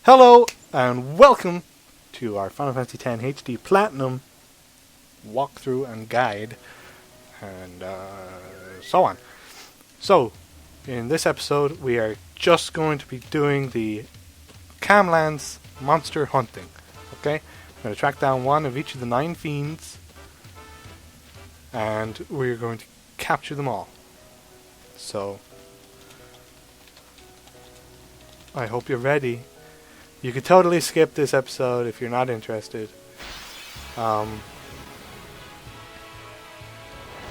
Hello and welcome to our Final Fantasy X HD Platinum walkthrough and guide and so on. So, in this episode we are just going to be doing the Camlands monster hunting. Okay? I'm going to track down one of each of the 9 fiends and we're going to capture them all. So, I hope you're ready. You could totally skip this episode if you're not interested. But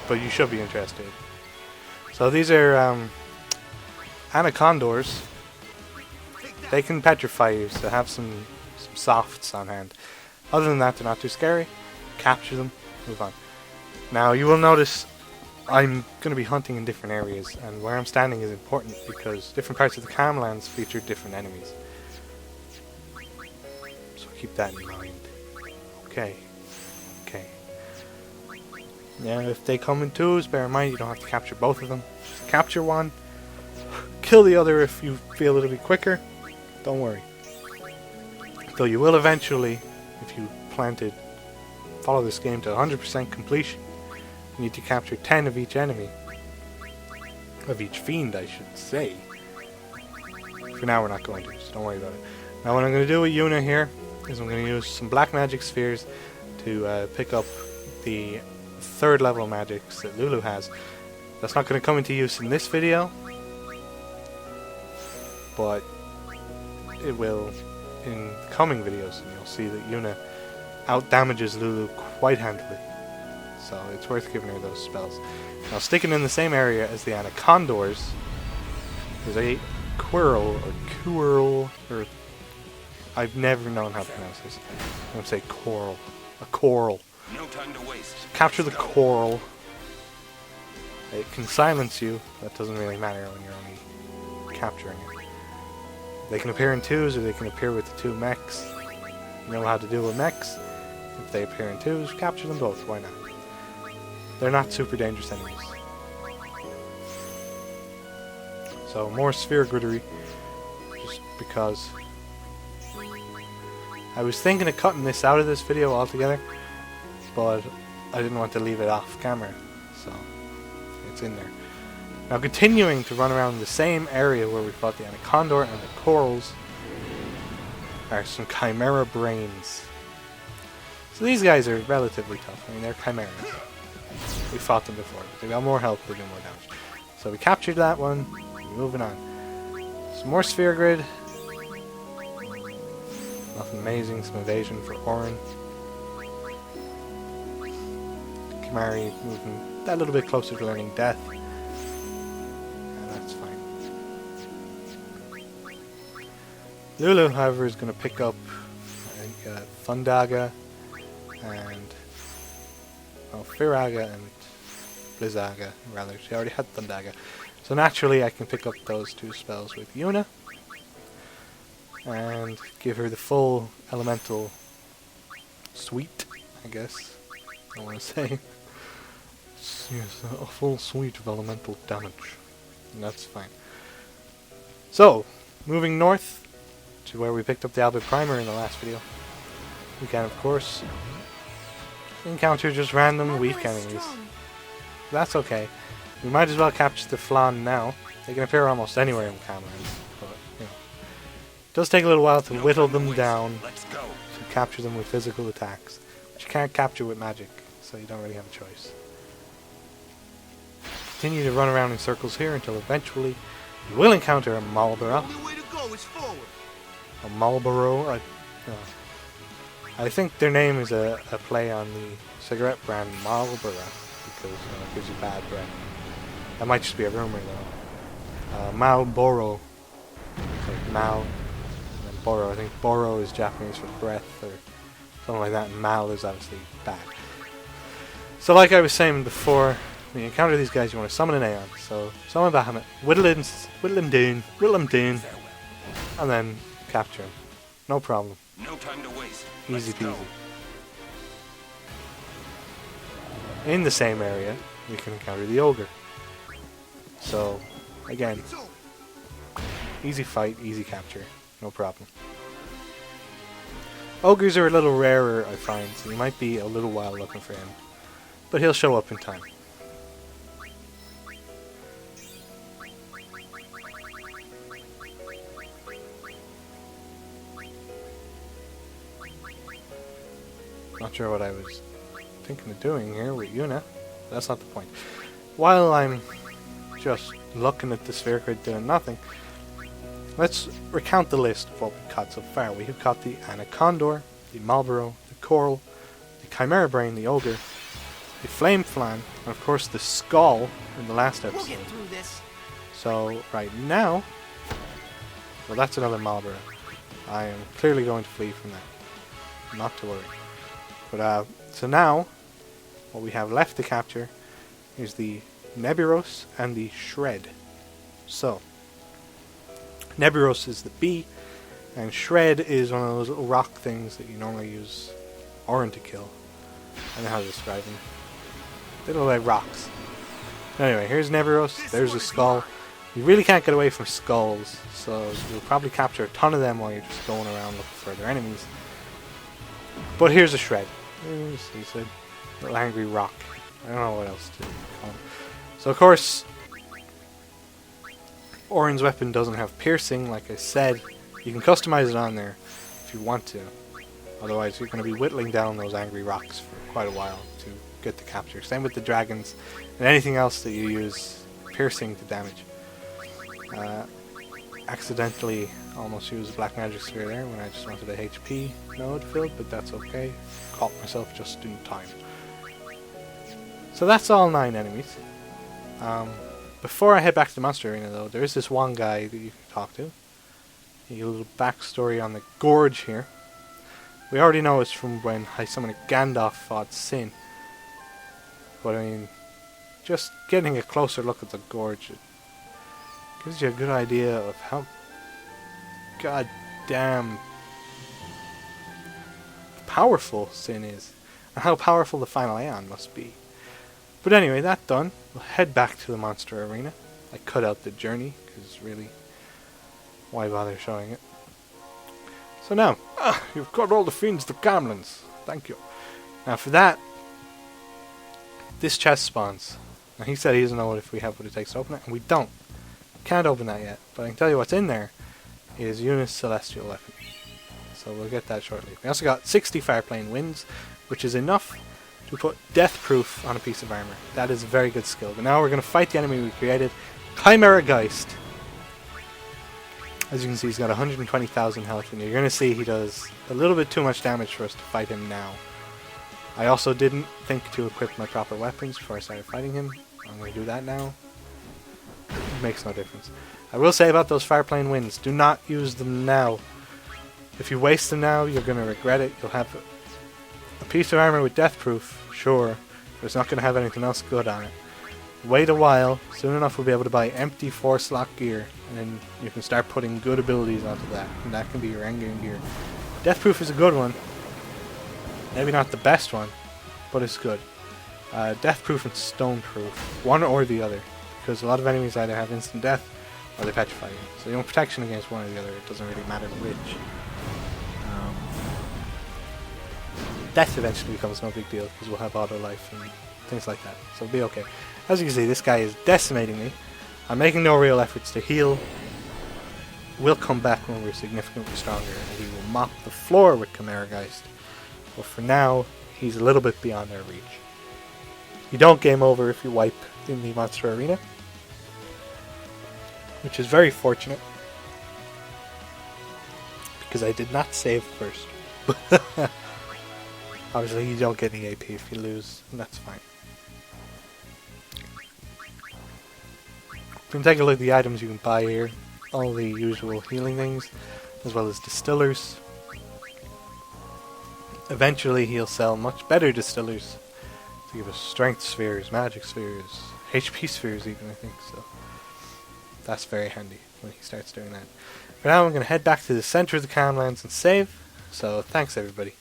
you should be interested. So these are Anacondaurs. They can petrify you, so have some softs on hand. Other than that, they're not too scary. Capture them, move on. Now you will notice I'm going to be hunting in different areas, and where I'm standing is important because different parts of the Camlands feature different enemies. Keep that in mind. Okay. Now, if they come in twos, bear in mind you don't have to capture both of them. Just capture one. Kill the other if you feel it'll be quicker. Don't worry. Though you will eventually, if you plan to follow this game to 100% completion, you need to capture 10 of each enemy. Of each fiend, I should say. For now, we're not going to, so don't worry about it. Now, what I'm going to do with Yuna here is I'm going to use some black magic spheres to pick up the 3rd level magics that Lulu has. That's not going to come into use in this video, but it will in coming videos, and you'll see that Yuna out-damages Lulu quite handily. So it's worth giving her those spells. Now, sticking in the same area as the Anacondaurs, there's a Couerl, or I've never known how to pronounce this. I'm going to say Couerl. A Couerl. No time to waste. So capture the Couerl. It can silence you. That doesn't really matter when you're only capturing it. They can appear in twos, or they can appear with the 2 mechs. You know how to deal with mechs. If they appear in twos, capture them both. Why not? They're not super dangerous enemies. So more sphere grittery. Just because I was thinking of cutting this out of this video altogether, but I didn't want to leave it off camera, so it's in there. Now, continuing to run around the same area where we fought the Anacondaur and the Couerls are some Chimera Brains. So these guys are relatively tough. I mean, they're chimeras. We fought them before, but they got more health, they do more damage. So we captured that one. Moving on. Some more sphere grid. Nothing amazing, some evasion for Orin. Kimari moving a little bit closer to learning death. And that's fine. Lulu, however, is going to pick up Thundaga and Firaga and Blizzaga, rather. She already had Thundaga. So naturally I can pick up those 2 spells with Yuna and give her the full elemental suite, I guess I want to say. Yes, a full suite of elemental damage. And that's fine. So, moving north to where we picked up the Albert Primer in the last video, we can of course encounter just random weak enemies. That's okay. We might as well capture the Flan now. They can appear almost anywhere in the Camlands, but you know. It does take a little while to whittle them down, to capture them with physical attacks, which you can't capture with magic, so you don't really have a choice. Continue to run around in circles here until eventually you will encounter a Malboro. A Malboro. I think their name is a play on the cigarette brand Malboro, because it gives you bad breath. That might just be a rumor though. Malboro. Like Mal, and then Boro. I think Boro is Japanese for breath, or something like that, and Mal is obviously bad. So like I was saying before, when you encounter these guys you want to summon an Aeon. So summon Bahamut, whittle him down, and then capture him. No problem. No time to waste. Easy peasy. In the same area, we can encounter the Ogre. So, again, easy fight, easy capture, no problem. Ogres are a little rarer, I find, so you might be a little while looking for him. But he'll show up in time. Not sure what I was thinking of doing here with Yuna. That's not the point. While I'm just looking at the sphere grid doing nothing, let's recount the list of what we've caught so far. We have caught the Anacondaur, the Malboro, the Couerl, the Chimera Brain, the Ogre, the Flame Flan, and of course the Skoll in the last episode. We'll get through this. So right now, well, that's another Malboro. I am clearly going to flee from that. Not to worry. But so now, what we have left to capture is the Nebiros and the Shred. So, Nebiros is the bee, and Shred is one of those little rock things that you normally use Orin to kill. I don't know how to describe them. They look like rocks. Anyway, here's Nebiros, there's the Skoll. You really can't get away from skulls, so you'll probably capture a ton of them while you're just going around looking for other enemies. But here's a Shred. He's a little angry rock. I don't know what else to call him. So of course, Orin's weapon doesn't have piercing, like I said. You can customize it on there if you want to. Otherwise you're going to be whittling down those angry rocks for quite a while to get the capture. Same with the dragons and anything else that you use piercing to damage. Accidentally almost used a black magic sphere there when I just wanted a HP node filled, but that's okay. Caught myself just in time. So that's all 9 enemies. Before I head back to the monster arena though, there is this one guy that you can talk to. A little backstory on the gorge here. We already know it's from when I summoned Gandalf fought Sin. But I mean, just getting a closer look at the gorge, it gives you a good idea of how goddamn powerful Sin is, and how powerful the final Aeon must be. But anyway, that done, we'll head back to the monster arena. I cut out the journey, because really, why bother showing it? So now, you've got all the fiends, the Camlins. Thank you. Now for that, this chest spawns. Now he said he doesn't know if we have what it takes to open it, and we don't. Can't open that yet, but I can tell you what's in there is Eunice's Celestial Weapon. So we'll get that shortly. We also got 60 Fireplane Winds, which is enough to put Death Proof on a piece of armor. That is a very good skill. But now we're going to fight the enemy we created, Chimera Geist. As you can see, he's got 120,000 health, and you're going to see he does a little bit too much damage for us to fight him now. I also didn't think to equip my proper weapons before I started fighting him. I'm going to do that now. It makes no difference. I will say about those Fireplane Winds, do not use them now. If you waste them now, you're going to regret it. You'll have a piece of armor with death proof, sure, but it's not going to have anything else good on it. Wait a while, soon enough we'll be able to buy empty 4-slot gear, and then you can start putting good abilities onto that, and that can be your endgame gear. Death proof is a good one. Maybe not the best one, but it's good. Death proof and stone proof, one or the other, because a lot of enemies either have instant death or they petrify you. So you want protection against one or the other, it doesn't really matter which. Death eventually becomes no big deal because we'll have auto life and things like that, so it'll be okay. As you can see, this guy is decimating me. I'm making no real efforts to heal. We'll come back when we're significantly stronger, and we will mop the floor with Chimera Geist. But for now, he's a little bit beyond our reach. You don't game over if you wipe in the monster arena, which is very fortunate, because I did not save first. Obviously you don't get any AP if you lose, and that's fine. You can take a look at the items you can buy here. All the usual healing things, as well as distillers. Eventually he'll sell much better distillers to give us strength spheres, magic spheres, HP spheres even, I think, so that's very handy when he starts doing that. For now I'm going to head back to the center of the Camlands and save, so thanks everybody.